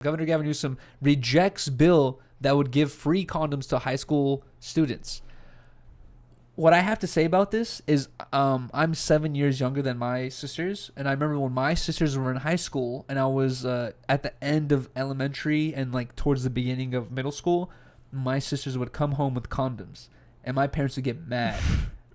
Governor Gavin Newsom rejects bill that would give free condoms to high school students. What I have to say about this is I'm 7 years younger than my sisters, and I remember when my sisters were in high school and I was at the end of elementary and like towards the beginning of middle school, my sisters would come home with condoms and my parents would get mad.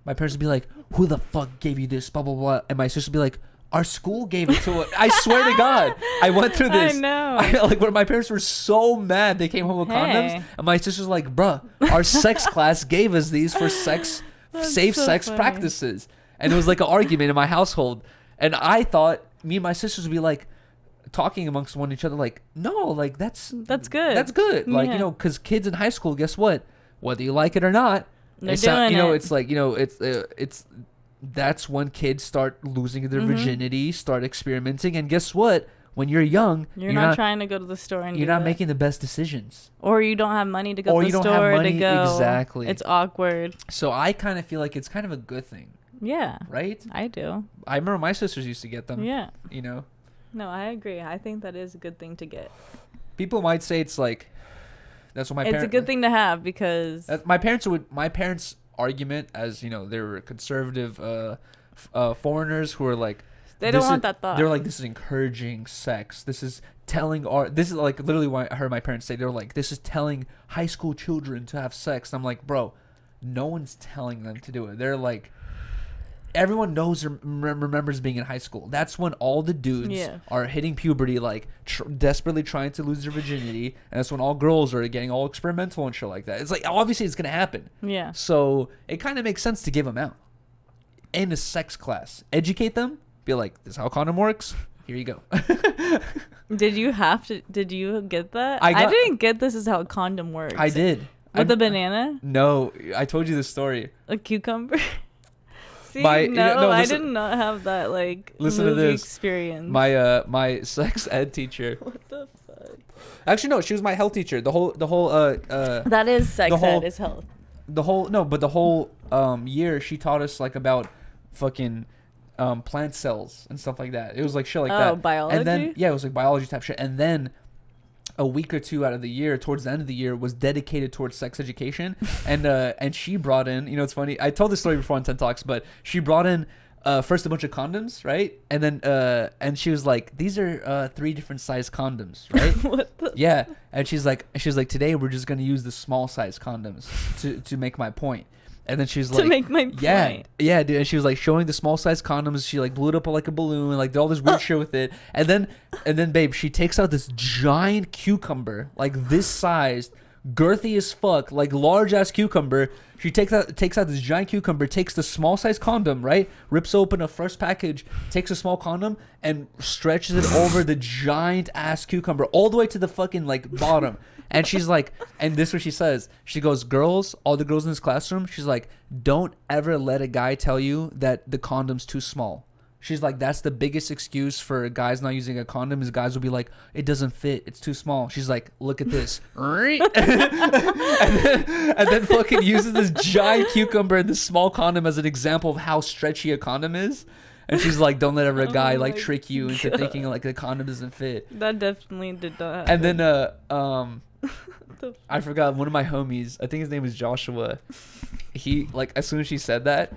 My parents would be like, who the fuck gave you this, blah blah blah, and my sister would be like, our school gave it to us. I swear to God, I went through this. I know. Like when my parents were so mad, they came home with condoms, and my sister's like, "Bruh, our sex class gave us these for safe sex practices," and it was like an argument in my household. And I thought me and my sisters would be like talking amongst one each other, like, "No, like that's good. That's good." Like because kids in high school, guess what? Whether you like it or not, they're doing it. It's like it's. That's when kids start losing their virginity, start experimenting, and guess what? When you're young, you're not trying to go to the store and you're not making the best decisions, or you don't have money to go to the store to go. Exactly, it's awkward. So I kind of feel like it's kind of a good thing. Yeah, right. I do. I remember my sisters used to get them. Yeah, No, I agree. I think that is a good thing to get. People might say it's like that's what my parents. It's a good thing to have because my parents' argument, as they were conservative foreigners who were like, they don't want that thought. They're like, this is encouraging sex. This is this is like literally what I heard my parents say. They're like, this is telling high school children to have sex. I'm like, bro, no one's telling them to do it. They're like, everyone knows or remembers being in high school. That's when all the dudes are hitting puberty, like desperately trying to lose their virginity, and that's when all girls are getting all experimental and shit like that. It's like, obviously it's gonna happen. Yeah. So it kind of makes sense to give them out in a sex class, educate them, be like, this is how condom works. Here you go. Did you get that? I didn't get this is how a condom works. I did. With a banana? No, I told you this story. A cucumber? See, I did not have that listen to this experience. My sex ed teacher. What the fuck? Actually, no, she was my health teacher. The whole that is sex ed is health. The whole year she taught us like about fucking plant cells and stuff like that. It was like shit like that. Oh, biology? And then it was like biology type shit. And then a week or two out of the year, towards the end of the year, was dedicated towards sex education. And she brought in, it's funny. I told this story before on 10 Talks, but she brought in first a bunch of condoms, right? And then and she was like, these are 3 different size condoms, right? What the? Yeah. And she's like, today we're just gonna use the small size condoms to make my point. And then she's like, to make my point. Yeah, dude. And she was like showing the small size condoms. She like blew it up like a balloon and like did all this weird shit with it. And then, babe, she takes out this giant cucumber, like this sized, girthy as fuck, like large ass cucumber. She takes out this giant cucumber, takes the small size condom, right? Rips open a first package, takes a small condom, and stretches it over the giant ass cucumber all the way to the fucking like bottom. And she's like, and this is what she says. She goes, girls, all the girls in this classroom, she's like, don't ever let a guy tell you that the condom's too small. She's like, that's the biggest excuse for guys not using a condom is guys will be like, it doesn't fit, it's too small. She's like, look at this. and then fucking uses this giant cucumber and this small condom as an example of how stretchy a condom is. And she's like, don't let ever a guy like trick you into thinking like the condom doesn't fit. That definitely did not happen. And then I forgot one of my homies, I think his name is Joshua. He like as soon as she said that,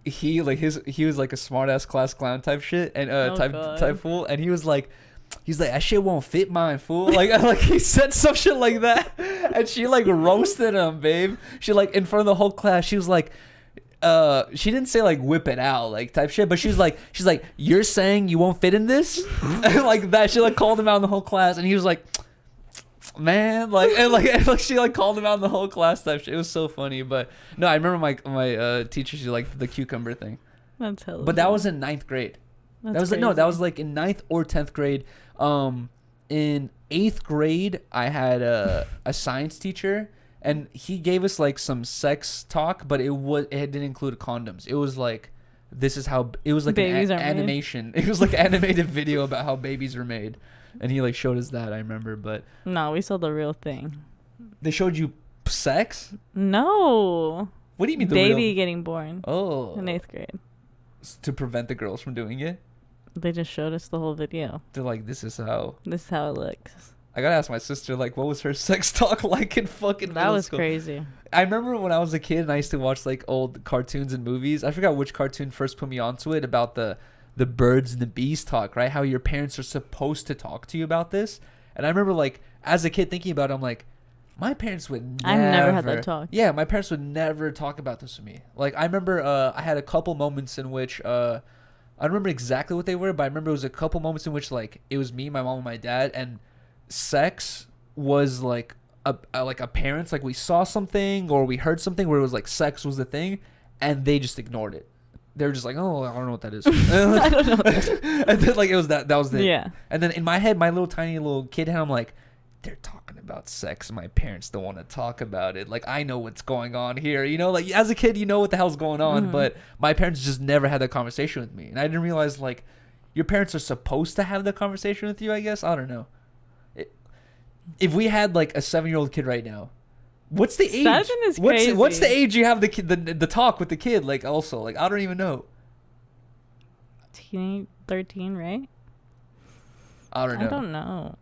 he was like a smart ass class clown type shit and type fool, and he's like that shit won't fit mine, fool. Like he said some shit like that, and she like roasted him, babe. She like in front of the whole class, she was like, she didn't say like whip it out like type shit, but she's like you're saying you won't fit in this like that. She like called him out in the whole class, and he was like, man, and she like called him out in the whole class type shit. It was so funny. But no, I remember my teacher, she liked the cucumber thing. That's hella. But that was in 9th grade. That was like in 9th or 10th grade. In 8th grade, I had a science teacher, and he gave us like some sex talk, but it didn't include condoms. It was like, this is how it was like an animation. It was like an animated video about how babies were made. And he like showed us that, I remember, but no, we saw the real thing. They showed you sex? No. What do you mean the baby getting born? Oh. In 8th grade. To prevent the girls from doing it? They just showed us the whole video. They're like, this is how it looks. I gotta ask my sister, like, what was her sex talk like in fucking That middle was school? crazy. I remember when I was a kid and I used to watch like old cartoons and movies. I forgot which cartoon first put me onto it about the birds and the bees talk, right? How your parents are supposed to talk to you about this. And I remember like as a kid thinking about it, I'm like, my parents would never. I've never had that talk. Yeah, my parents would never talk about this with me. Like I remember I had a couple moments in which I don't remember exactly what they were, but I remember it was a couple moments in which like it was me, my mom, and my dad, and sex was like a parents, like we saw something or we heard something where it was like sex was the thing, and they just ignored it. They were just like, oh, I don't know what that is. I don't know. And then like it was that was it. Yeah. And then in my head, my little tiny little kid head, I'm like, they're talking about sex. My parents don't want to talk about it. Like I know what's going on here. You know, like as a kid, you know what the hell's going on, but my parents just never had that conversation with me, and I didn't realize like your parents are supposed to have the conversation with you. I guess I don't know. If we had like a 7-year-old kid right now, what's the age? 7 is crazy. What's the age you have the kid the talk with the kid? Like also like I don't even know. 13, right? I don't know. I don't know.